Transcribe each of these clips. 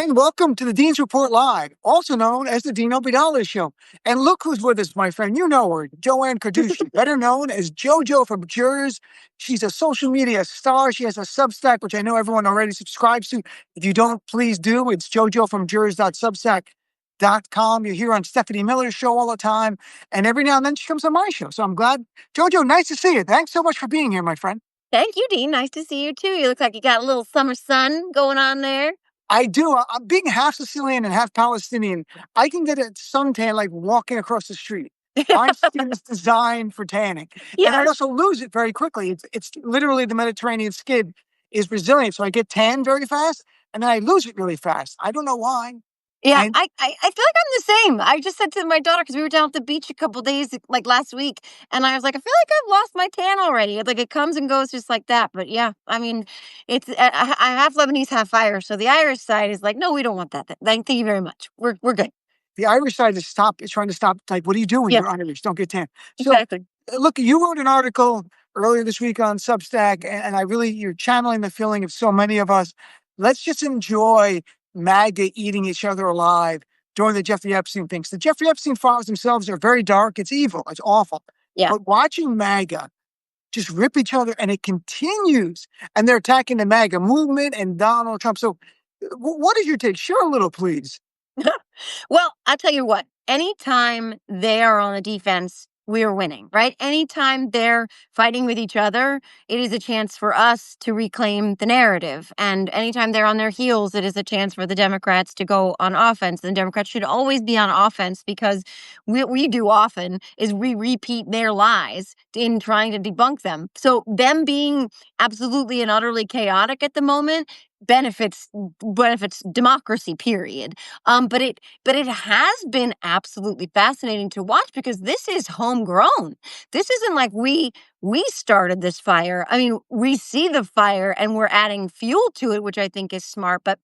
And welcome to the Dean's Report Live, also known as the Dean Obeidallah Show. And look who's with us, my friend. You know her, Joanne Carducci, better known as JoJofromJerz. She's a social media star. She has a Substack, which I know everyone already subscribes to. If you don't, please do. It's jojofromjerz.substack.com. You're here on Stephanie Miller's show all the time. And every now and then she comes on my show. So I'm glad. Jojo, nice to see you. Thanks so much for being here, my friend. Thank you, Dean. Nice to see you, too. You look like you got a little summer sun going on there. I do. I'm being half Sicilian and half Palestinian. I can get a suntan like walking across the street. My skin is designed for tanning. And I also lose it very quickly. It's literally the Mediterranean skin is resilient. So I get tan very fast and then I lose it really fast. I don't know why. Yeah, And I feel like I'm the same. I just said to my daughter, because we were down at the beach a couple days, like last week, and I was like, I feel like I've lost my tan already. Like it comes and goes just like that. But yeah, I mean, it's I half Lebanese, half Irish. So the Irish side is like, no, we don't want that. Thank you very much. We're good. the Irish side is trying to stop. Like, what are you doing? Yeah, You're Irish. Don't get tan. So exactly. look, you wrote an article earlier this week on Substack, and you're channeling the feeling of so many of us. Let's just enjoy MAGA eating each other alive during the Jeffrey Epstein things. The Jeffrey Epstein files themselves are very dark. It's evil. It's awful. Yeah. But watching MAGA just rip each other, and it continues, and they're attacking the MAGA movement and Donald Trump. So what is your take? Share a little, please. Well, I'll tell you what, anytime they are on the defense, we're winning, right? Anytime they're fighting with each other, it is a chance for us to reclaim the narrative. And anytime they're on their heels, it is a chance for the Democrats to go on offense. The Democrats should always be on offense because what we do often is we repeat their lies in trying to debunk them. So them being absolutely and utterly chaotic at the moment benefits democracy, period. But it has been absolutely fascinating to watch because this is homegrown. This isn't like we started this fire. I mean, we see the fire and we're adding fuel to it, which I think is smart, but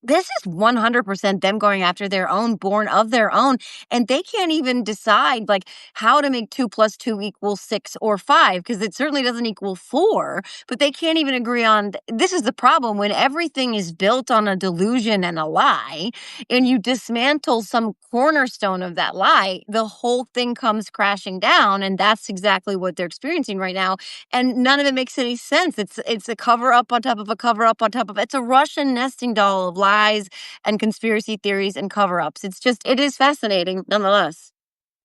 this is 100% them going after their own, born of their own. And they can't even decide like how to make 2 + 2 = 6 or 5, because it certainly doesn't equal 4, but they can't even agree on. This is the problem when everything is built on a delusion and a lie, and you dismantle some cornerstone of that lie, the whole thing comes crashing down. And that's exactly what they're experiencing right now. And none of it makes any sense. It's a cover up on top of a cover up on top of it's a Russian nesting doll of lies and conspiracy theories and cover-ups. It is fascinating nonetheless.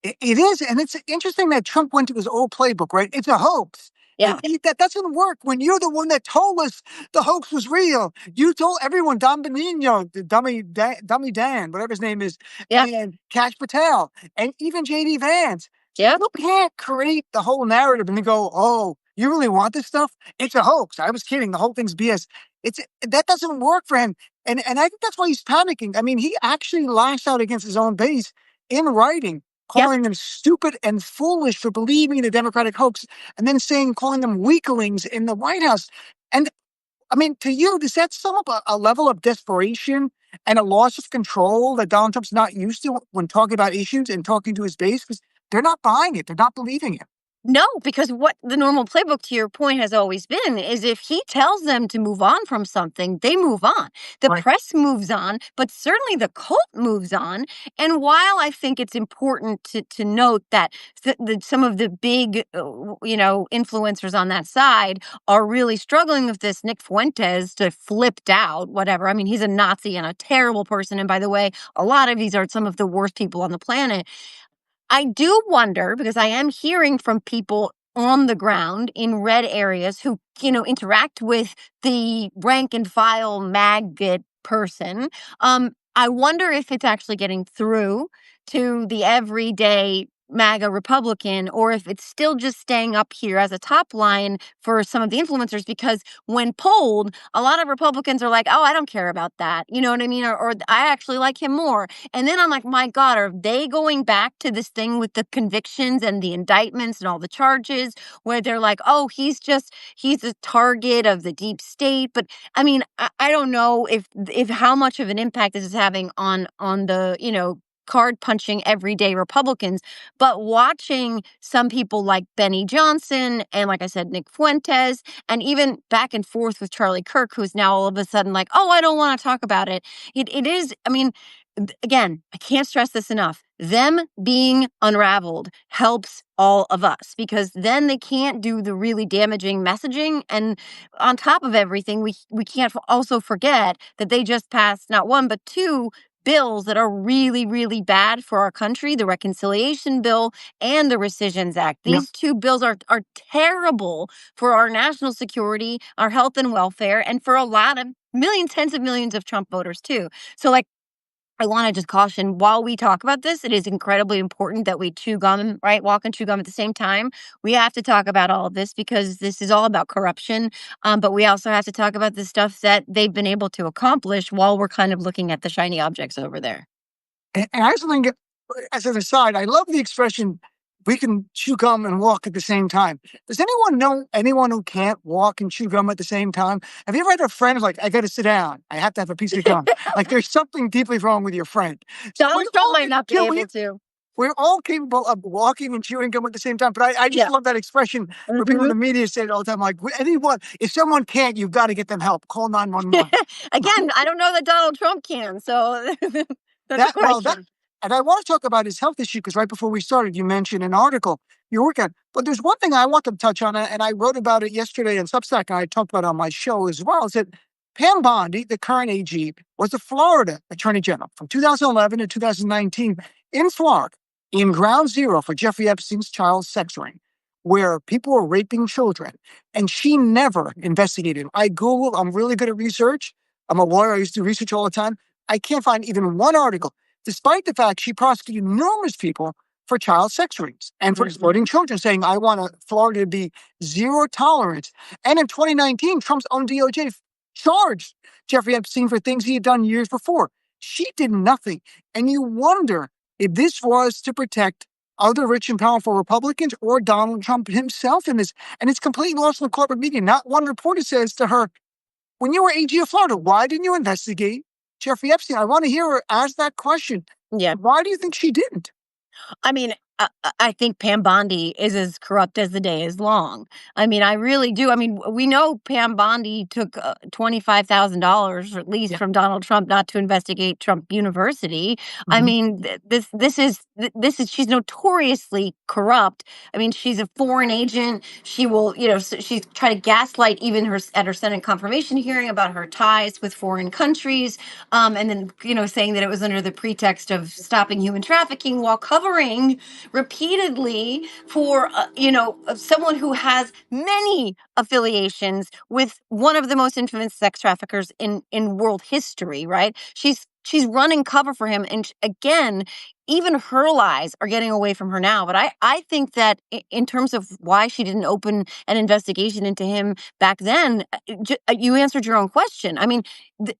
It is, and it's interesting that Trump went to his old playbook, right? It's a hoax. Yeah. That doesn't work when you're the one that told us the hoax was real. You told everyone, Don Benigno, Dummy Dan, whatever his name is, and Kash Patel, and even J.D. Vance. Yeah. You can't create the whole narrative and then go, oh, you really want this stuff? It's a hoax. I was kidding. The whole thing's BS. That doesn't work for him. And I think that's why he's panicking. I mean, he actually lashed out against his own base in writing, calling them stupid and foolish for believing the Democratic hoax, and then calling them weaklings in the White House. And I mean, to you, does that sum up a level of desperation and a loss of control that Donald Trump's not used to when talking about issues and talking to his base? Because they're not buying it. They're not believing it. No, because what the normal playbook, to your point, has always been is if he tells them to move on from something, they move on. The press moves on, but certainly the cult moves on. And while I think it's important to note that some of the big, influencers on that side are really struggling with this. Nick Fuentes flipped out, whatever. I mean, he's a Nazi and a terrible person. And by the way, a lot of these are some of the worst people on the planet. I do wonder, because I am hearing from people on the ground in red areas who, interact with the rank and file MAGA person. I wonder if it's actually getting through to the everyday MAGA Republican, or if it's still just staying up here as a top line for some of the influencers, because when polled, a lot of Republicans are like, oh, I don't care about that. You know what I mean? Or I actually like him more. And then I'm like, my God, are they going back to this thing with the convictions and the indictments and all the charges where they're like, oh, he's a target of the deep state. But I mean, I don't know if how much of an impact this is having on the, card punching everyday Republicans, but watching some people like Benny Johnson and, like I said, Nick Fuentes, and even back and forth with Charlie Kirk, who's now all of a sudden like, oh, I don't want to talk about it. It is, I mean, again, I can't stress this enough. Them being unraveled helps all of us, because then they can't do the really damaging messaging. And on top of everything, we can't also forget that they just passed not one, but two bills that are really, really bad for our country, the Reconciliation Bill and the Rescissions Act. These two bills are terrible for our national security, our health and welfare, and for a lot of tens of millions of Trump voters too. So, like, I want to just caution, while we talk about this, it is incredibly important that we chew gum, right? Walk and chew gum at the same time. We have to talk about all of this because this is all about corruption. But we also have to talk about the stuff that they've been able to accomplish while we're kind of looking at the shiny objects over there. And I also think, as an aside, I love the expression, we can chew gum and walk at the same time. Does anyone know anyone who can't walk and chew gum at the same time? Have you ever had a friend who's like, I got to sit down, I have to have a piece of gum? Like, there's something deeply wrong with your friend. Donald Trump might not be able to. We're all capable of walking and chewing gum at the same time. But I just love that expression where people in the media say it all the time. Like, anyone, if someone can't, you've got to get them help. Call 911. Again, I don't know that Donald Trump can. So that's a question. And I want to talk about his health issue, because right before we started, you mentioned an article you're working on. But there's one thing I want to touch on, and I wrote about it yesterday in Substack, and I talked about it on my show as well, is that Pam Bondi, the current AG, was the Florida Attorney General from 2011 to 2019 in Florida, in ground zero for Jeffrey Epstein's child sex ring, where people were raping children. And she never investigated. I Googled, I'm really good at research. I'm a lawyer, I used to do research all the time. I can't find even one article, despite the fact she prosecuted numerous people for child sex rings and for exploiting children, saying, I want Florida to be zero tolerance. And in 2019, Trump's own DOJ charged Jeffrey Epstein for things he had done years before. She did nothing. And you wonder if this was to protect other rich and powerful Republicans or Donald Trump himself in this. And it's completely lost in the corporate media. Not one reporter says to her, when you were AG of Florida, why didn't you investigate Jeffrey Epstein? I want to hear her ask that question. Yeah. Why do you think she didn't? I mean, I think Pam Bondi is as corrupt as the day is long. I mean, I really do. I mean, we know Pam Bondi took $25,000, or at least from Donald Trump, not to investigate Trump University. I mean, this is she's notoriously corrupt. I mean, she's a foreign agent. She will, she's trying to gaslight even at her Senate confirmation hearing about her ties with foreign countries, and then saying that it was under the pretext of stopping human trafficking, while covering repeatedly for someone who has many affiliations with one of the most infamous sex traffickers in world history, right? She's running cover for him, and again, even her lies are getting away from her now. But I think that in terms of why she didn't open an investigation into him back then, you answered your own question. I mean,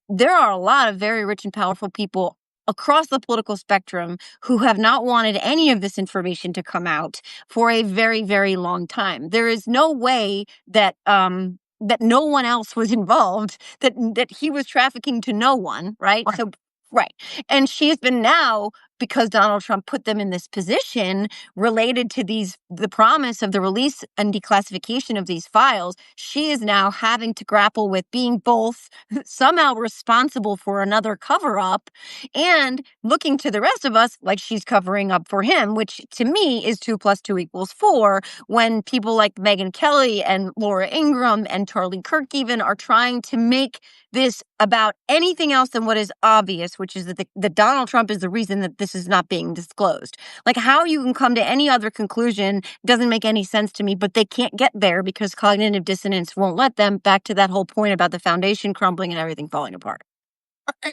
there are a lot of very rich and powerful people across the political spectrum who have not wanted any of this information to come out for a very, very long time. There is no way that that no one else was involved, that he was trafficking to no one, right? So, right. And she's been now, because Donald Trump put them in this position related to the promise of the release and declassification of these files, she is now having to grapple with being both somehow responsible for another cover-up and looking to the rest of us like she's covering up for him, which to me is 2 + 2 = 4, when people like Megyn Kelly and Laura Ingraham and Charlie Kirk even are trying to make this about anything else than what is obvious, which is that Donald Trump is the reason that this is not being disclosed. Like, how you can come to any other conclusion doesn't make any sense to me, but they can't get there because cognitive dissonance won't let them, back to that whole point about the foundation crumbling and everything falling apart.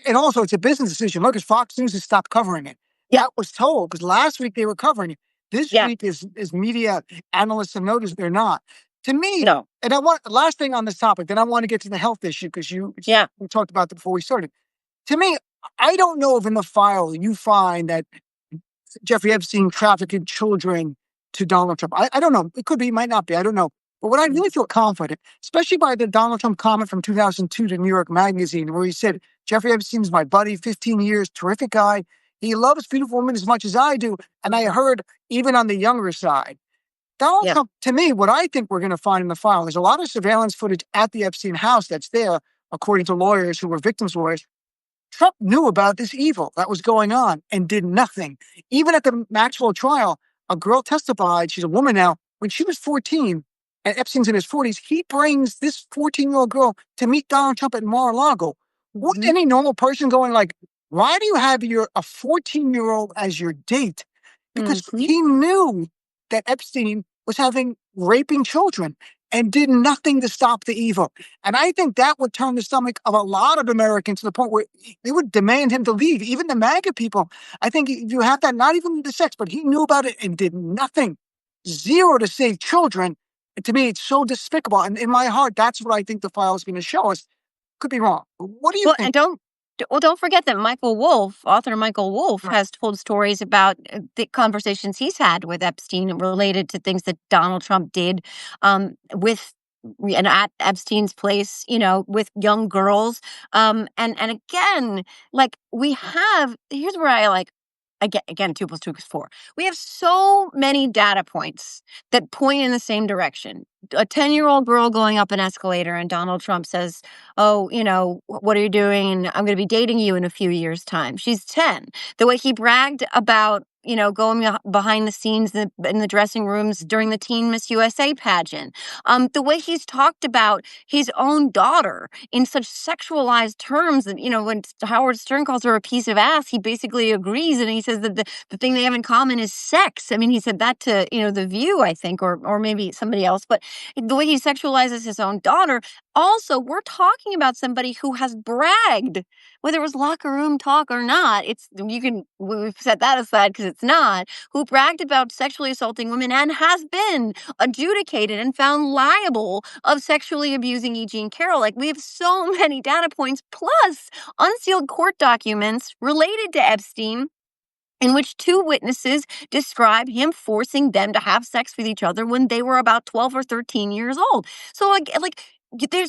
And also, it's a business decision. Look, Fox News has stopped covering it. Yeah. That was told, because last week they were covering it. This week is media analysts have noticed they're not. To me, No. and last thing on this topic, then I want to get to the health issue, because we talked about it before we started. To me, I don't know if in the file you find that Jeffrey Epstein trafficked children to Donald Trump. I don't know. It could be, might not be. I don't know. But what I really feel confident, especially by the Donald Trump comment from 2002 to New York Magazine, where he said, Jeffrey Epstein's my buddy, 15 years, terrific guy. He loves beautiful women as much as I do. And I heard even on the younger side. Donald Trump, to me, what I think we're going to find in the file, there's a lot of surveillance footage at the Epstein house that's there, according to lawyers who were victims' lawyers. Trump knew about this evil that was going on and did nothing. Even at the Maxwell trial, a girl testified, she's a woman now, when she was 14 and Epstein's in his 40s, he brings this 14-year-old girl to meet Donald Trump at Mar-a-Lago. Wouldn't any normal person going like, why do you have a 14-year-old as your date? Because he knew that Epstein was raping children and did nothing to stop the evil. And I think that would turn the stomach of a lot of Americans to the point where they would demand him to leave. Even the MAGA people, I think if you have that, not even the sex, but he knew about it and did nothing. Zero to save children. And to me, it's so despicable. And in my heart, that's what I think the file is going to show us. Could be wrong. What do you think? And don't forget that author Michael Wolff, has told stories about the conversations he's had with Epstein related to things that Donald Trump did with and at Epstein's place, with young girls. And again, like here's where I like. Again, 2 + 2 = 4. We have so many data points that point in the same direction. A 10-year-old girl going up an escalator and Donald Trump says, oh, what are you doing? And I'm going to be dating you in a few years' time. She's 10. The way he bragged about, going behind the scenes in the dressing rooms during the Teen Miss USA pageant. The way he's talked about his own daughter in such sexualized terms that, when Howard Stern calls her a piece of ass, he basically agrees. And he says that the thing they have in common is sex. I mean, he said that to, The View, I think, or maybe somebody else. But the way he sexualizes his own daughter. Also, we're talking about somebody who has bragged, whether it was locker room talk or not. We've set that aside because it's not, who bragged about sexually assaulting women and has been adjudicated and found liable of sexually abusing E. Jean Carroll. Like, we have so many data points plus unsealed court documents related to Epstein, in which 2 witnesses describe him forcing them to have sex with each other when they were about 12 or 13 years old. So, they're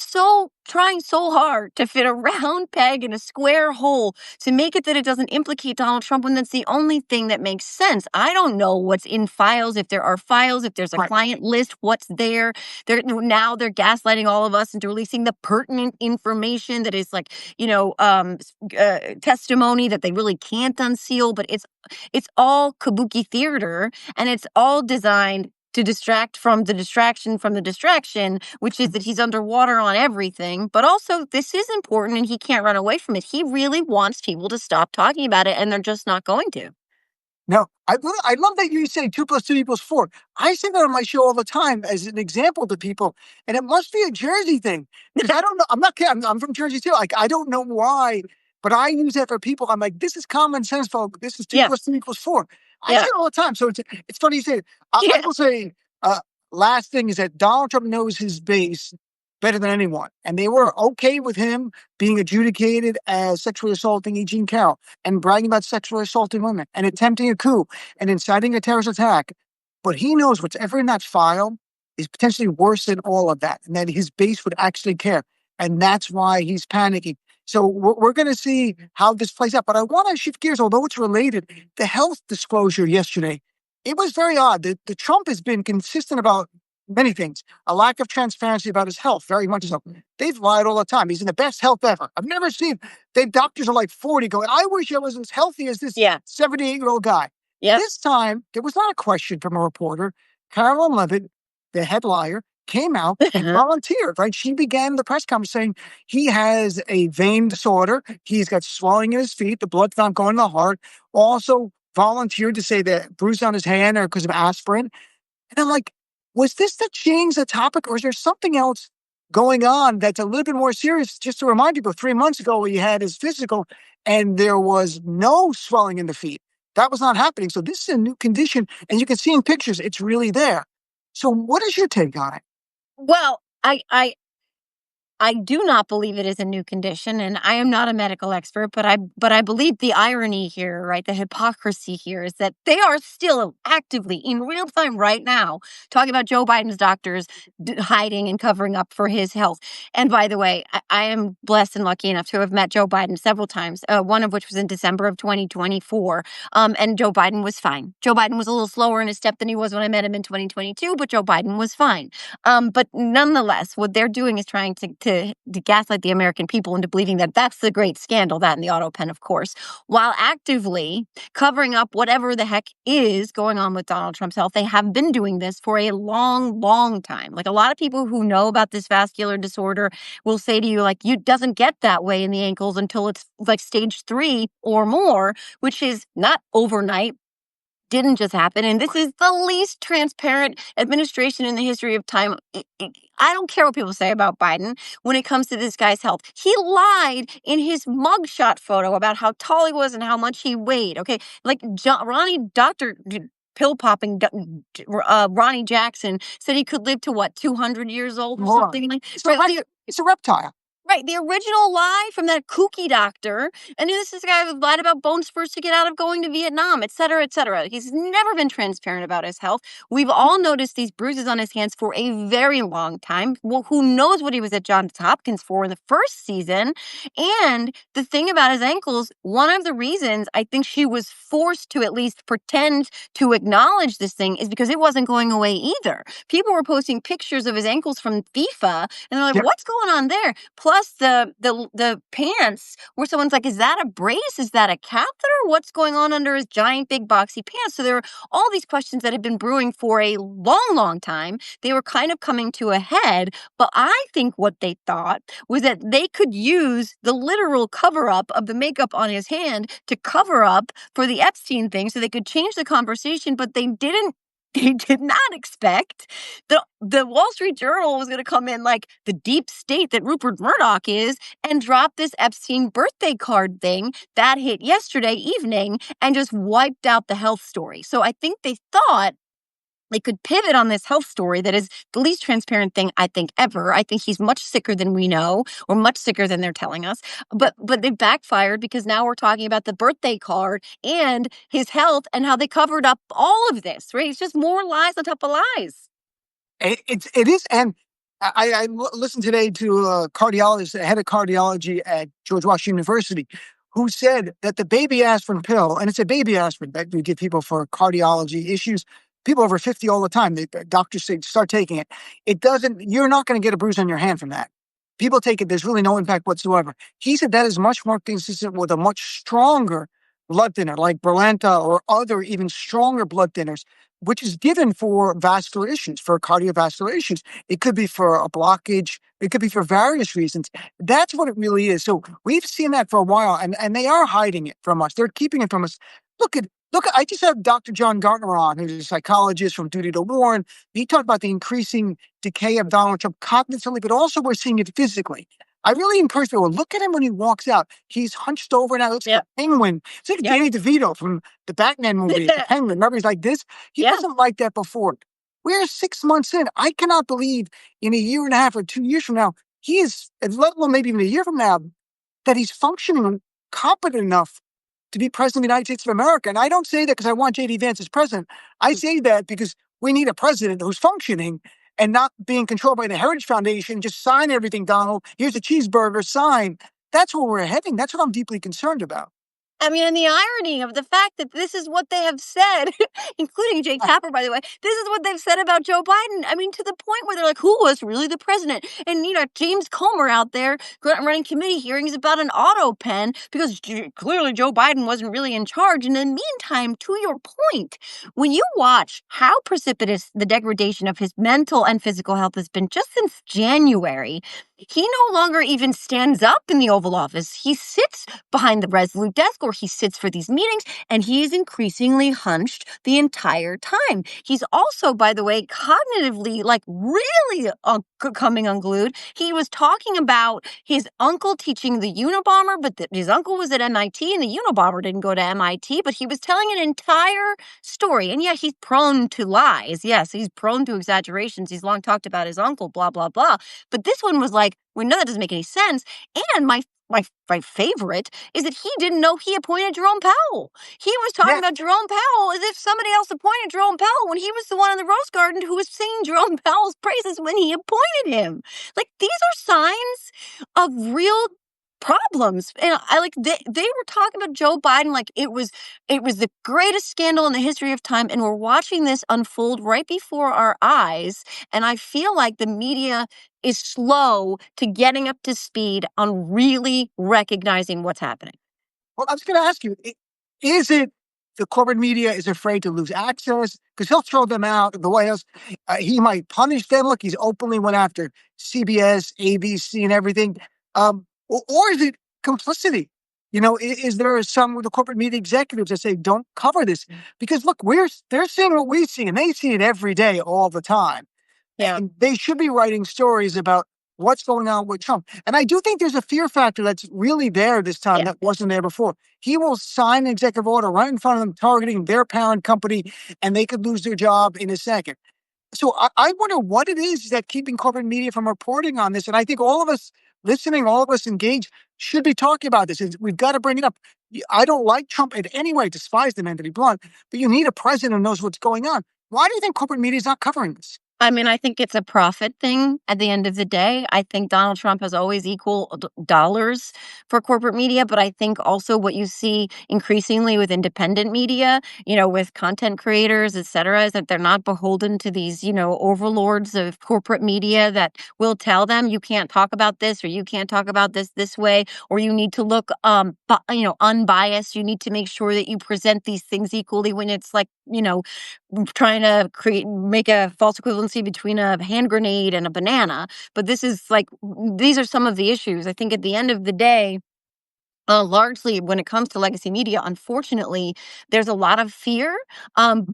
trying so hard to fit a round peg in a square hole to make it that it doesn't implicate Donald Trump when that's the only thing that makes sense. I don't know what's in files, if there are files, if there's a client list, what's there. Now they're gaslighting all of us into releasing the pertinent information that is testimony that they really can't unseal, but it's all kabuki theater, and it's all designed to distract from the distraction, which is that he's underwater on everything. But also, this is important and he can't run away from it. He really wants people to stop talking about it, and they're just not going to. No, I love that you say 2 + 2 = 4. I say that on my show all the time as an example to people, and it must be a Jersey thing. Because I don't know. I'm not kidding. I'm from Jersey too. Like, I don't know why, but I use that for people. I'm like, this is common sense, folks. This is 2 + 2 = 4. I say it all the time. So it's funny you say it. I will say, last thing is that Donald Trump knows his base better than anyone. And they were okay with him being adjudicated as sexually assaulting E. Jean Carroll and bragging about sexually assaulting women and attempting a coup and inciting a terrorist attack. But he knows whatever in that file is potentially worse than all of that, and that his base would actually care. And that's why he's panicking. So we're going to see how this plays out. But I want to shift gears, although it's related. The health disclosure yesterday, it was very odd. The Trump has been consistent about many things. A lack of transparency about his health, very much so. They've lied all the time. He's in the best health ever. I've never seen, doctors are like 40 going, I wish I was as healthy as this 78-year-old guy. This time, there was not a question from a reporter. Carolyn Levitt, the head liar, came out and volunteered, right? She began the press conference saying he has a vein disorder. He's got swelling in his feet. The blood's not going to the heart. Also volunteered to say that bruise on his hand or because of aspirin. And I'm like, was this to change the topic, or is there something else going on that's a little bit more serious? Just to remind people, 3 months ago, he had his physical and there was no swelling in the feet. That was not happening. So this is a new condition, and you can see in pictures, it's really there. So what is your take on it? Well, I do not believe it is a new condition, and I am not a medical expert, but I believe the irony here, right, the hypocrisy here is that they are still actively in real time right now talking about Joe Biden's doctors hiding and covering up for his health. And by the way, I am blessed and lucky enough to have met Joe Biden several times, one of which was in December of 2024. And Joe Biden was fine. Joe Biden was a little slower in his step than he was when I met him in 2022, but Joe Biden was fine. But nonetheless, what they're doing is trying to gaslight the American people into believing that that's the great scandal, that and the auto pen, of course, while actively covering up whatever the heck is going on with Donald Trump's health. They have been doing this for a long, long time. Like, a lot of people who know about this vascular disorder will say to you, like, it doesn't get that way in the ankles until it's like stage 3 or more, which is not overnight. Didn't just happen. And this is the least transparent administration in the history of time. I don't care what people say about Biden when it comes to this guy's health. He lied in his mugshot photo about how tall he was and how much he weighed. Okay. Like Dr. Pill popping Ronnie Jackson said he could live to what, 200 years old or something like that. It's a reptile. Right, the original lie from that kooky doctor. And this is a guy who lied about bone spurs to get out of going to Vietnam, et cetera, et cetera. He's never been transparent about his health. We've all noticed these bruises on his hands for a very long time. Well, who knows what he was at Johns Hopkins for in the first season? And the thing about his ankles, one of the reasons I think she was forced to at least pretend to acknowledge this thing is because it wasn't going away either. People were posting pictures of his ankles from FIFA, and they're like, what's going on there? Plus the pants where someone's like, is that a brace? Is that a catheter? What's going on under his giant big boxy pants? So there were all these questions that had been brewing for a long, long time. They were kind of coming to a head. But I think what they thought was that they could use the literal cover up of the makeup on his hand to cover up for the Epstein thing so they could change the conversation, but they didn't. They did not expect the Wall Street Journal was going to come in like the deep state that Rupert Murdoch is and drop this Epstein birthday card thing that hit yesterday evening and just wiped out the health story. So I think they thought they could pivot on this health story that is the least transparent thing I think ever. I think he's much sicker than we know, or much sicker than they're telling us. But they backfired because now we're talking about the birthday card and his health and how they covered up all of this, right? It's just more lies on top of lies. It is. And I listened today to a cardiologist, the head of cardiology at George Washington University, who said that the baby aspirin pill, and it's a baby aspirin that we give people for cardiology issues, people over 50 all the time, doctors say, start taking it. You're not going to get a bruise on your hand from that. People take it, there's really no impact whatsoever. He said that is much more consistent with a much stronger blood thinner like Brilinta or other even stronger blood thinners, which is given for vascular issues, for cardiovascular issues. It could be for a blockage. It could be for various reasons. That's what it really is. So we've seen that for a while, and they are hiding it from us. They're keeping it from us. Look, I just had Dr. John Gartner on, who's a psychologist from Duty to Warn. He talked about the increasing decay of Donald Trump cognitively, but also we're seeing it physically. I really encourage people, look at him when he walks out. He's hunched over now. Looks like a penguin. It's like Danny DeVito from the Batman movie, the penguin. Remember, he's like this. He wasn't like that before. We're 6 months in. I cannot believe in a year and a half or 2 years from now, he is, let alone maybe even a year from now, that he's functioning competent enough to be president of the United States of America. And I don't say that because I want J.D. Vance as president. I say that because we need a president who's functioning and not being controlled by the Heritage Foundation. Just sign everything, Donald. Here's a cheeseburger, sign. That's where we're heading. That's what I'm deeply concerned about. I mean, and the irony of the fact that this is what they have said, including Jake Tapper, by the way, this is what they've said about Joe Biden. I mean, to the point where they're like, who was really the president? And, James Comer out there running committee hearings about an auto pen because clearly Joe Biden wasn't really in charge. And in the meantime, to your point, when you watch how precipitous the degradation of his mental and physical health has been just since January, he no longer even stands up in the Oval Office. He sits behind the Resolute desk or he sits for these meetings, and he is increasingly hunched the entire time. He's also, by the way, cognitively, really coming unglued. He was talking about his uncle teaching the Unabomber, but his uncle was at MIT, and the Unabomber didn't go to MIT, but he was telling an entire story. And yeah, he's prone to lies. Yes, he's prone to exaggerations. He's long talked about his uncle, blah, blah, blah. But this one was like, like, well, no, that doesn't make any sense. And my favorite is that he didn't know he appointed Jerome Powell. He was talking Yeah. about Jerome Powell as if somebody else appointed Jerome Powell when he was the one in the Rose Garden who was singing Jerome Powell's praises when he appointed him. Like, these are signs of real problems. And I like they were talking about Joe Biden like it was the greatest scandal in the history of time, and we're watching this unfold right before our eyes. And I feel like the media is slow to getting up to speed on really recognizing what's happening. Well, I was going to ask you, is it the corporate media is afraid to lose access? Because he'll throw them out. The White House, he might punish them. Look, he's openly went after CBS, ABC, and everything. Or is it complicity? Is there some of the corporate media executives that say, don't cover this? Because look, they're seeing what we see, and they see it every day, all the time. Yeah. And they should be writing stories about what's going on with Trump. And I do think there's a fear factor that's really there this time that wasn't there before. He will sign an executive order right in front of them targeting their parent company, and they could lose their job in a second. So I wonder what it is that keeping corporate media from reporting on this. And I think all of us listening, all of us engaged, should be talking about this. We've got to bring it up. I don't like Trump in any way, despise the man, to be blunt, but you need a president who knows what's going on. Why do you think corporate media is not covering this? I mean, I think it's a profit thing at the end of the day. I think Donald Trump has always equal dollars for corporate media, but I think also what you see increasingly with independent media, with content creators, et cetera, is that they're not beholden to these, overlords of corporate media that will tell them you can't talk about this or you can't talk about this way, or you need to look, unbiased. You need to make sure that you present these things equally when it's like, trying to make a false equivalency between a hand grenade and a banana. But these are some of the issues. I think at the end of the day, largely when it comes to legacy media, unfortunately, there's a lot of fear,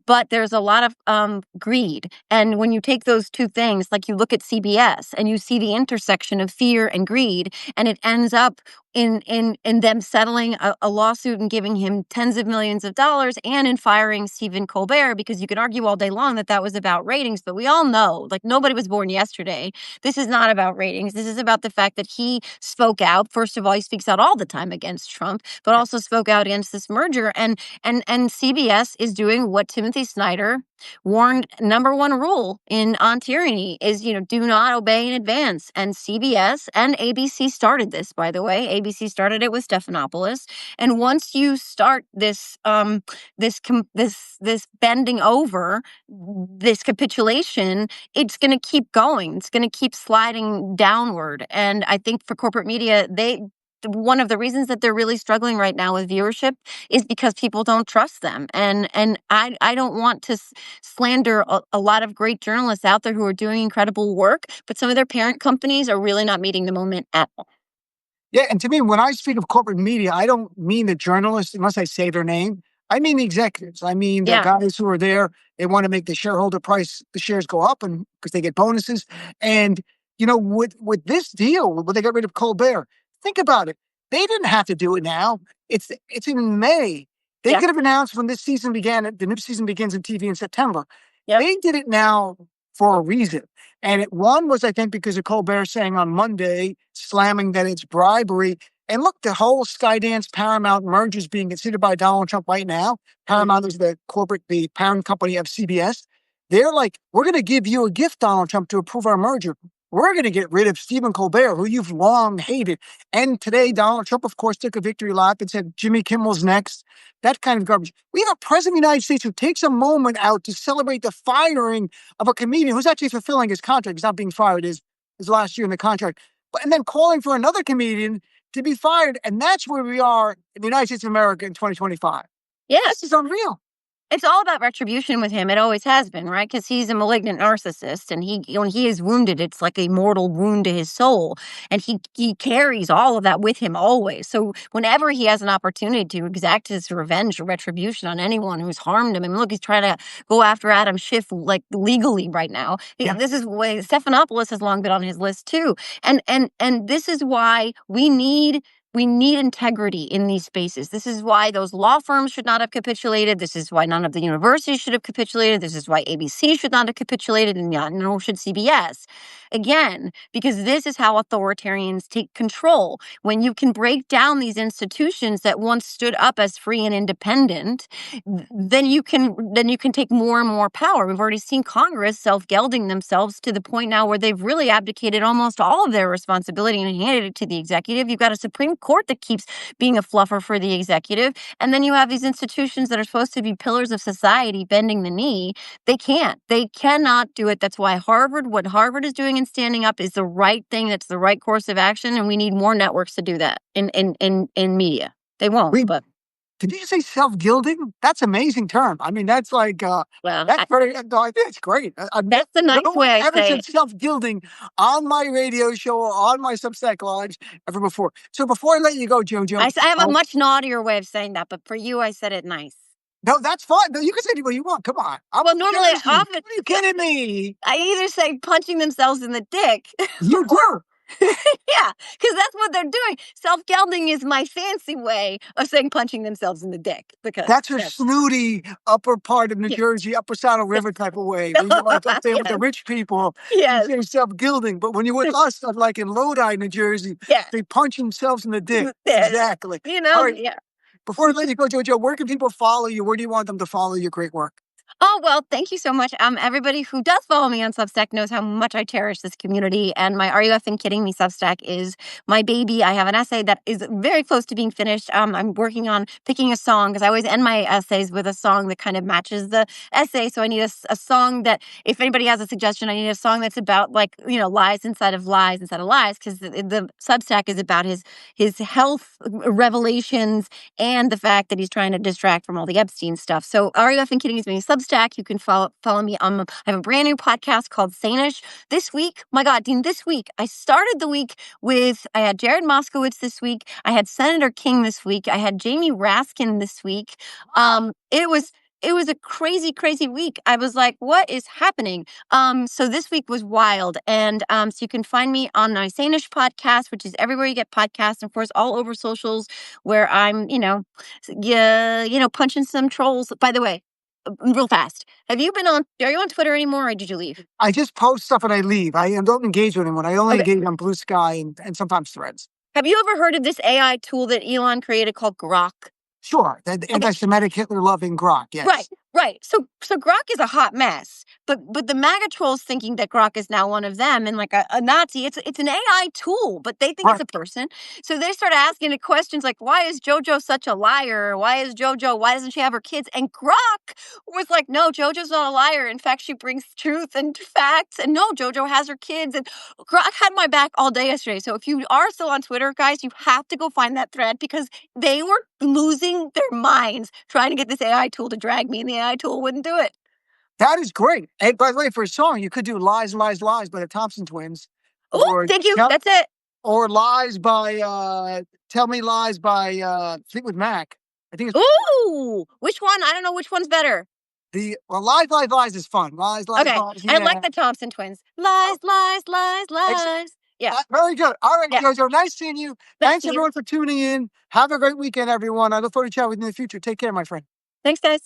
but there's a lot of greed. And when you take those two things, like you look at CBS and you see the intersection of fear and greed, and it ends up in them settling a lawsuit and giving him tens of millions of dollars, and in firing Stephen Colbert, because you can argue all day long that was about ratings, but we all know, like, nobody was born yesterday. This is not about ratings. This is about the fact that he spoke out. First of all, he speaks out all the time against Trump, but also spoke out against this merger. And CBS is doing what Timothy Snyder warned. Number one rule on tyranny is, do not obey in advance. And CBS and ABC started this, by the way. ABC started it with Stephanopoulos. And once you start this bending over, this capitulation, it's going to keep going. It's going to keep sliding downward. And I think for corporate media, one of the reasons that they're really struggling right now with viewership is because people don't trust them. And I don't want to slander a lot of great journalists out there who are doing incredible work, but some of their parent companies are really not meeting the moment at all. Yeah, and to me, when I speak of corporate media, I don't mean the journalists, unless I say their name. I mean the executives. I mean the guys who are there. They want to make the shareholder price, the shares go up, and because they get bonuses. And with this deal, when they got rid of Colbert, think about it. They didn't have to do it now. It's in May. They could have announced when this season began. The new season begins in TV in September. Yep. They did it now for a reason. And one was, I think, because of Colbert saying on Monday, slamming that it's bribery. And look, the whole Skydance Paramount merger is being considered by Donald Trump right now. Paramount is the parent company of CBS. They're like, we're going to give you a gift, Donald Trump, to approve our merger. We're going to get rid of Stephen Colbert, who you've long hated. And today, Donald Trump, of course, took a victory lap and said, Jimmy Kimmel's next. That kind of garbage. We have a president of the United States who takes a moment out to celebrate the firing of a comedian who's actually fulfilling his contract. He's not being fired his last year in the contract. And then calling for another comedian to be fired. And that's where we are in the United States of America in 2025. Yeah. This is unreal. It's all about retribution with him. It always has been, right? Because he's a malignant narcissist, and when he is wounded, it's like a mortal wound to his soul, and he carries all of that with him always. So whenever he has an opportunity to exact his revenge or retribution on anyone who's harmed him, I mean, look, he's trying to go after Adam Schiff like legally right now. Yeah. This is why Stephanopoulos has long been on his list too, and this is why we need We need integrity in these spaces. This is why those law firms should not have capitulated. This is why none of the universities should have capitulated. This is why ABC should not have capitulated, and nor should CBS. Again, because this is how authoritarians take control. When you can break down these institutions that once stood up as free and independent, then you can take more and more power. We've already seen Congress self-gelding themselves to the point now where they've really abdicated almost all of their responsibility and handed it to the executive. You've got a Supreme Court that keeps being a fluffer for the executive, and then you have these institutions that are supposed to be pillars of society bending the knee. They cannot do it. That's why what Harvard is doing and standing up is the right thing. That's the right course of action, and we need more networks to do that in media. They won't, but. Did you say self-gilding? That's an amazing term. I mean, that's like, that's very, no, I think it's great. That's the nice way I ever say said it. self-gilding on my radio show or on my Substack Lives ever before. So before I let you go, JoJo. I have a much naughtier way of saying that, but for you, I said it nice. No, that's fine. No, you can say what you want. Come on. Well, normally, often. Are you kidding me? I either say punching themselves in the dick. You do. Yeah, because that's what they're doing. Self-gelding is my fancy way of saying punching themselves in the dick. Because that's a snooty upper part of New Jersey, upper Saddle River type of way. When you're like up there with the rich people, you say self-gilding. But when you're with us, like in Lodi, New Jersey, they punch themselves in the dick. Exactly. You know, right. Before I let you go, JoJo, where can people follow you? Where do you want them to follow your great work? Oh, well, thank you so much. Everybody who does follow me on Substack knows how much I cherish this community. And my Are You Effing Kidding Me Substack is my baby. I have an essay that is very close to being finished. I'm working on picking a song because I always end my essays with a song that kind of matches the essay. So I need a song that, if anybody has a suggestion, I need a song that's about lies inside of lies because the Substack is about his health revelations and the fact that he's trying to distract from all the Epstein stuff. So Are You Effing Kidding Me Substack. You can follow me. I have a brand new podcast called Sanish. This week, my God, Dean, this week, I started the week I had Jared Moskowitz this week. I had Senator King this week. I had Jamie Raskin this week. It was a crazy, crazy week. I was like, what is happening? So this week was wild. And so you can find me on my Sanish podcast, which is everywhere you get podcasts. And of course, all over socials where I'm, punching some trolls. By the way, real fast. Are you on Twitter anymore, or did you leave? I just post stuff and I leave. I don't engage with anyone. I only engage on Blue Sky and sometimes Threads. Have you ever heard of this AI tool that Elon created called Grok? Sure. The anti-Semitic, Hitler-loving Grok, yes. Right. So Grok is a hot mess, but the MAGA trolls thinking that Grok is now one of them and like a Nazi. It's an AI tool, but they think it's a person. So they start asking it questions like, why is JoJo such a liar? Why doesn't she have her kids? And Grok was like, no, JoJo's not a liar. In fact, she brings truth and facts. And no, JoJo has her kids. And Grok had my back all day yesterday. So if you are still on Twitter, guys, you have to go find that thread because they were losing their minds trying to get this AI tool to drag me, and the AI tool wouldn't do it. That is great. And by the way, for a song, you could do Lies, Lies, Lies by the Thompson Twins. Oh, thank you. That's it. Or Lies by, Tell Me Lies by Fleetwood Mac. I think it's... Ooh, which one? I don't know which one's better. Lies, Lies, Lies is fun. Lies, Lies, Lies. Yeah. I like the Thompson Twins. Lies, Lies, Lies, Lies. Yeah. Very good. All right, JoJo, nice seeing you. Thanks everyone for tuning in. Have a great weekend, everyone. I look forward to chatting with you in the future. Take care, my friend. Thanks, guys.